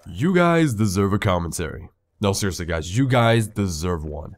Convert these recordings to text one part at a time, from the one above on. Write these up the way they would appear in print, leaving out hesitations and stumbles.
You guys deserve a commentary. No, seriously guys, you guys deserve one.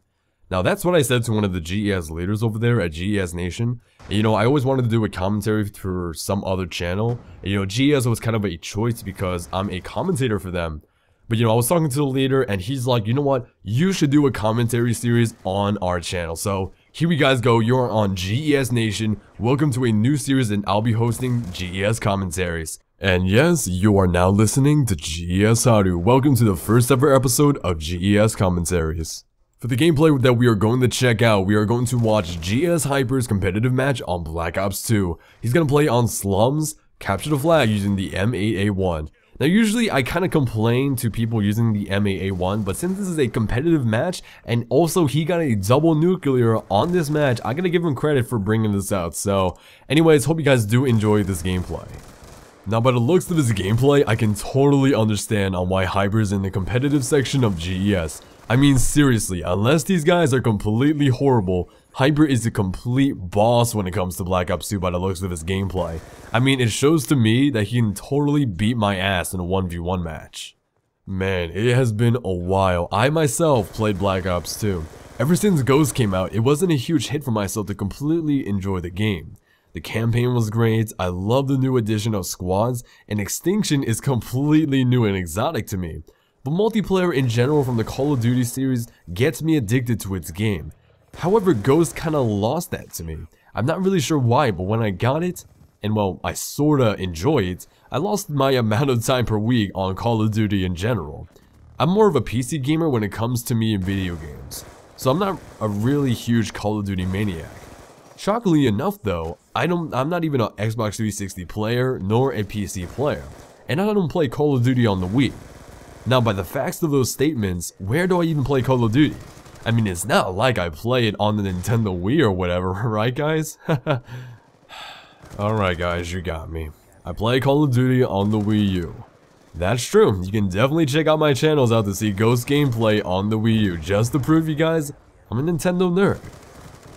Now that's what I said to one of the GES leaders over there at GES Nation. And, I always wanted to do a commentary for some other channel. And, GES was kind of a choice because I'm a commentator for them. But I was talking to the leader and he's like, you know what, you should do a commentary series on our channel. So here we guys go, you're on GES Nation. Welcome to a new series and I'll be hosting GES commentaries. And yes, you are now listening to GES Haru. Welcome to the first ever episode of GES commentaries. For the gameplay that we are going to check out, we are going to watch GES Hyper's competitive match on Black Ops 2. He's going to play on slums, capture the flag using the M8A1. Now usually I kind of complain to people using the M8A1, but since this is a competitive match, and also he got a double nuclear on this match, I gotta give him credit for bringing this out. So anyways, hope you guys do enjoy this gameplay. Now by the looks of this gameplay, I can totally understand on why Hyper's in the competitive section of GES. I mean seriously, unless these guys are completely horrible, Hyper is a complete boss when it comes to Black Ops 2 by the looks of his gameplay. I mean, it shows to me that he can totally beat my ass in a 1v1 match. Man, it has been a while. I myself played Black Ops 2. Ever since Ghost came out, it wasn't a huge hit for myself to completely enjoy the game. The campaign was great, I love the new addition of squads, and Extinction is completely new and exotic to me. But multiplayer in general from the Call of Duty series gets me addicted to its game. However, Ghost kinda lost that to me. I'm not really sure why, but when I got it, and well, I sorta enjoy it, I lost my amount of time per week on Call of Duty in general. I'm more of a PC gamer when it comes to me in video games, so I'm not a really huge Call of Duty maniac. Shockingly enough though, I'm not even an Xbox 360 player, nor a PC player, and I don't play Call of Duty on the Wii. Now by the facts of those statements, where do I even play Call of Duty? I mean, it's not like I play it on the Nintendo Wii or whatever, right guys? Alright guys, you got me. I play Call of Duty on the Wii U. That's true, you can definitely check out my channels out to see Ghost gameplay on the Wii U, just to prove you guys I'm a Nintendo nerd.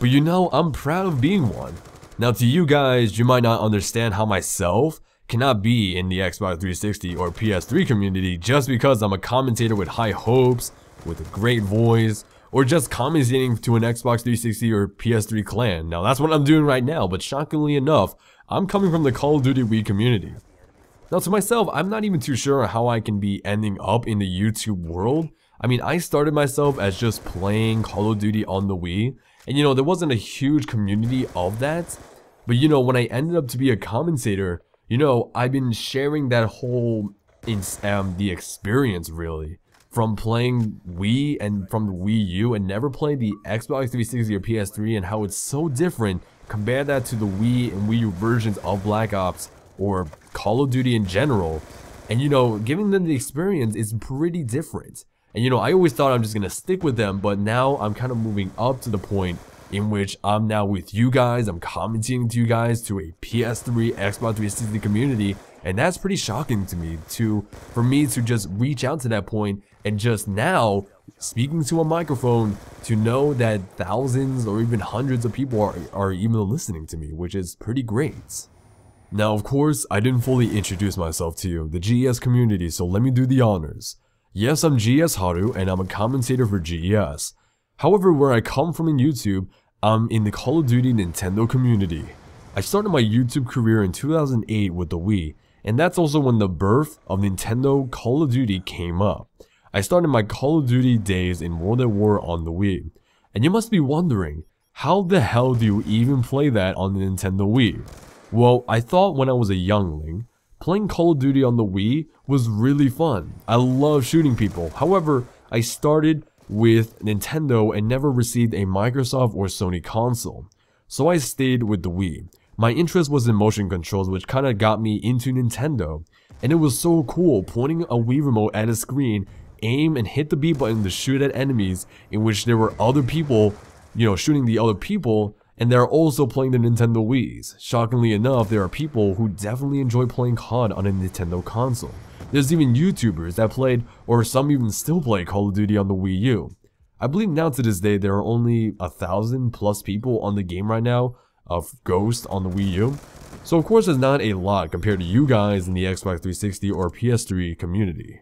But I'm proud of being one. Now to you guys, you might not understand how myself cannot be in the Xbox 360 or PS3 community just because I'm a commentator with high hopes, with a great voice, or just commentating to an Xbox 360 or PS3 clan. Now that's what I'm doing right now, but shockingly enough, I'm coming from the Call of Duty Wii community. Now to myself, I'm not even too sure how I can be ending up in the YouTube world. I mean, I started myself as just playing Call of Duty on the Wii, and there wasn't a huge community of that. But when I ended up to be a commentator, I've been sharing that whole the experience really. From playing Wii and from the Wii U and never played the Xbox 360 or PS3 and how it's so different, compare that to the Wii and Wii U versions of Black Ops or Call of Duty in general, and giving them the experience is pretty different. And I always thought I'm just gonna stick with them, but now I'm kind of moving up to the point in which I'm now with you guys, I'm commenting to you guys to a PS3, Xbox 360 community, and that's pretty shocking to me for me to just reach out to that point and just now speaking to a microphone to know that thousands or even hundreds of people are even listening to me, which is pretty great. Now of course, I didn't fully introduce myself to you, the GES community, so let me do the honors. Yes, I'm GES Haru and I'm a commentator for GES. However, where I come from in YouTube, I'm in the Call of Duty Nintendo community. I started my YouTube career in 2008 with the Wii, and that's also when the birth of Nintendo Call of Duty came up. I started my Call of Duty days in World at War on the Wii. And you must be wondering, how the hell do you even play that on the Nintendo Wii? Well, I thought when I was a youngling, playing Call of Duty on the Wii was really fun. I love shooting people. However, I started with Nintendo and never received a Microsoft or Sony console. So I stayed with the Wii. My interest was in motion controls, which kinda got me into Nintendo. And it was so cool pointing a Wii remote at a screen, aim and hit the B button to shoot at enemies, in which there were other people, shooting the other people, and they're also playing the Nintendo Wiis. Shockingly enough, there are people who definitely enjoy playing COD on a Nintendo console. There's even YouTubers that played, or some even still play Call of Duty on the Wii U. I believe now to this day there are only 1,000 plus people on the game right now of Ghost on the Wii U. So of course it's not a lot compared to you guys in the Xbox 360 or PS3 community.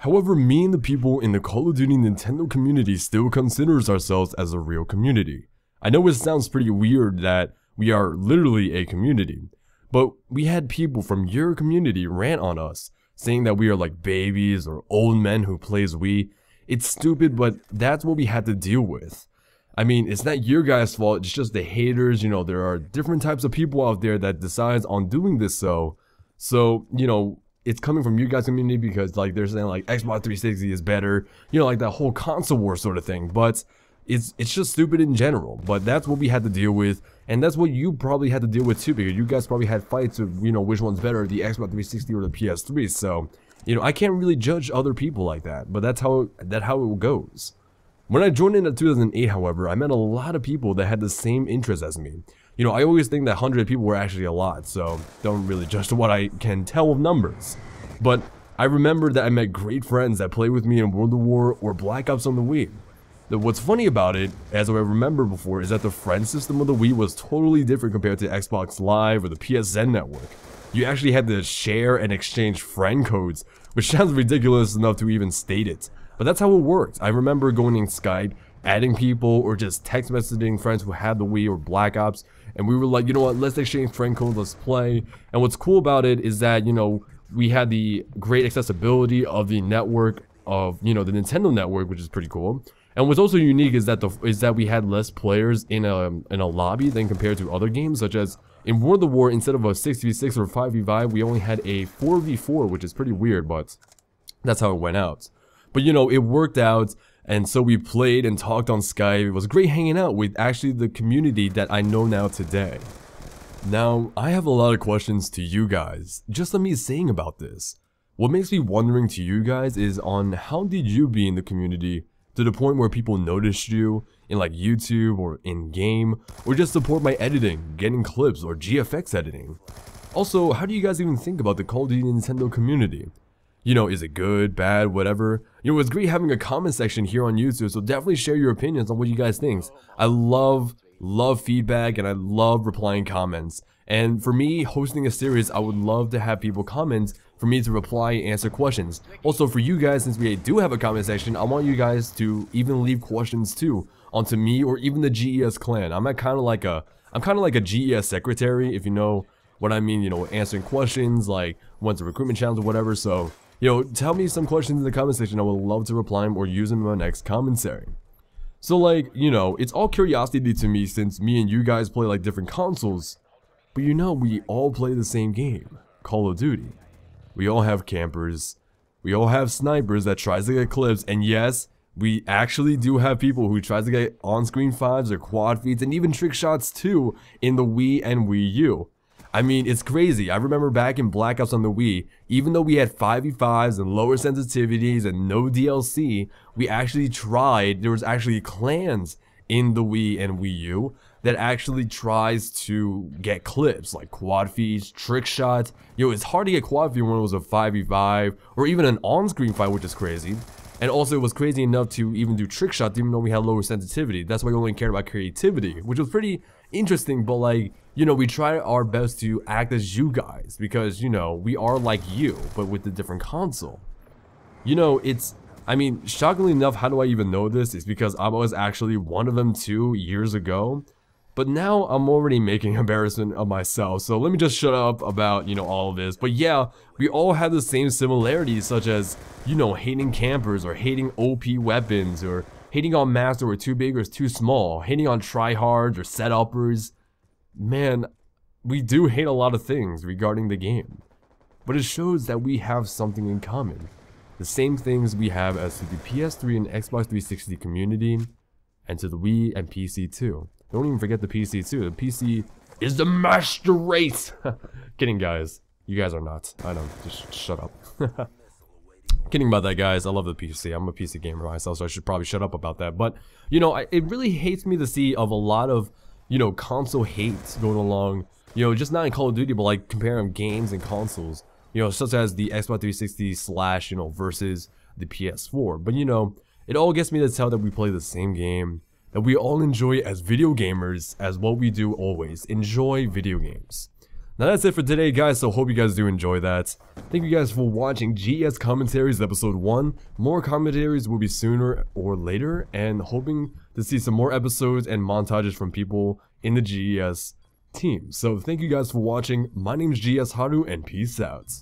However, me and the people in the Call of Duty Nintendo community still considers ourselves as a real community. I know it sounds pretty weird that we are literally a community, but we had people from your community rant on us, saying that we are like babies or old men who plays Wii. It's stupid, but that's what we had to deal with. I mean, it's not your guys' fault, it's just the haters. You know, there are different types of people out there that decides on doing this. So, you know, it's coming from you guys' community because like they're saying like Xbox 360 is better, you know, like that whole console war sort of thing. But it's just stupid in general. But that's what we had to deal with, and that's what you probably had to deal with too, because you guys probably had fights of, you know, which one's better, the Xbox 360 or the PS3. So, you know, I can't really judge other people like that, but that's how it goes. When I joined in 2008, however, I met a lot of people that had the same interests as me. You know, I always think that 100 people were actually a lot, so don't really judge what I can tell of numbers. But I remember that I met great friends that played with me in World of War or Black Ops on the Wii. What's funny about it, as I remember before, is that the friend system of the Wii was totally different compared to Xbox Live or the PSN network. You actually had to share and exchange friend codes, which sounds ridiculous enough to even state it. But that's how it worked. I remember going in Skype, adding people, or just text messaging friends who had the Wii or Black Ops, and we were like, you know what, let's exchange friend codes, let's play. And what's cool about it is that, you know, we had the great accessibility of the network of, you know, the Nintendo network, which is pretty cool. And what's also unique is that we had less players in a lobby than compared to other games, such as in World of War, instead of a 6v6 or 5v5, we only had a 4v4, which is pretty weird, but that's how it went out. But you know, it worked out, and so we played and talked on Skype. It was great hanging out with actually the community that I know now today. Now, I have a lot of questions to you guys, just on me saying about this. What makes me wondering to you guys is on how did you be in the community to the point where people noticed you in like YouTube or in game, or just support my editing, getting clips, or GFX editing. Also, how do you guys even think about the Call of Duty Nintendo community? You know, is it good, bad, whatever? You know, it's great having a comment section here on YouTube, so definitely share your opinions on what you guys think. I love feedback, and I love replying comments. And for me, hosting a series, I would love to have people comment for me to reply and answer questions. Also, for you guys, since we do have a comment section, I want you guys to even leave questions too onto me or even the GES clan. I'm kind of like a GES secretary, if you know what I mean. You know, answering questions like once a recruitment challenge or whatever. So, you know, tell me some questions in the comment section. I would love to reply them or use them in my next commentary. So, like, you know, it's all curiosity to me since me and you guys play like different consoles. But you know, we all play the same game, Call of Duty. We all have campers. We all have snipers that tries to get clips. And yes, we actually do have people who tries to get on-screen 5s or quad feeds and even trick shots too in the Wii and Wii U. I mean, it's crazy. I remember back in Black Ops on the Wii, even though we had 5v5s and lower sensitivities and no DLC, we actually tried. There was actually clans in the Wii and Wii U that actually tries to get clips like quad feeds, trick shots. Yo, it's hard to get quad feed when it was a 5v5 or even an on-screen fight, which is crazy. And also, it was crazy enough to even do trick shots even though we had lower sensitivity. That's why we only cared about creativity, which was pretty interesting. But like, you know, we try our best to act as you guys because, you know, we are like you, but with a different console. You know, I mean, shockingly enough, how do I even know this? It's because I was actually one of them 2 years ago. But now I'm already making embarrassment of myself, so let me just shut up about, you know, all of this. But yeah, we all have the same similarities, such as, you know, hating campers, or hating OP weapons, or hating on maps that were too big or too small, hating on tryhards or set-uppers. Man, we do hate a lot of things regarding the game. But it shows that we have something in common. The same things we have as to the PS3 and Xbox 360 community, and to the Wii and PC too. Don't even forget the PC too. The PC is the master race. Kidding, guys. You guys are not. I know. Just shut up. Kidding about that, guys. I love the PC. I'm a PC gamer myself, so I should probably shut up about that. But, you know, it really hates me to see of a lot of, you know, console hate going along. You know, just not in Call of Duty, but like comparing games and consoles. You know, such as the Xbox 360 / you know, versus the PS4. But, you know, it all gets me to tell that we play the same game, that we all enjoy as video gamers, as what we do always, enjoy video games. Now that's it for today, guys, so hope you guys do enjoy that. Thank you guys for watching GES Commentaries episode 1. More commentaries will be sooner or later, and hoping to see some more episodes and montages from people in the GES team. So thank you guys for watching. My name is GS Haru, and peace out.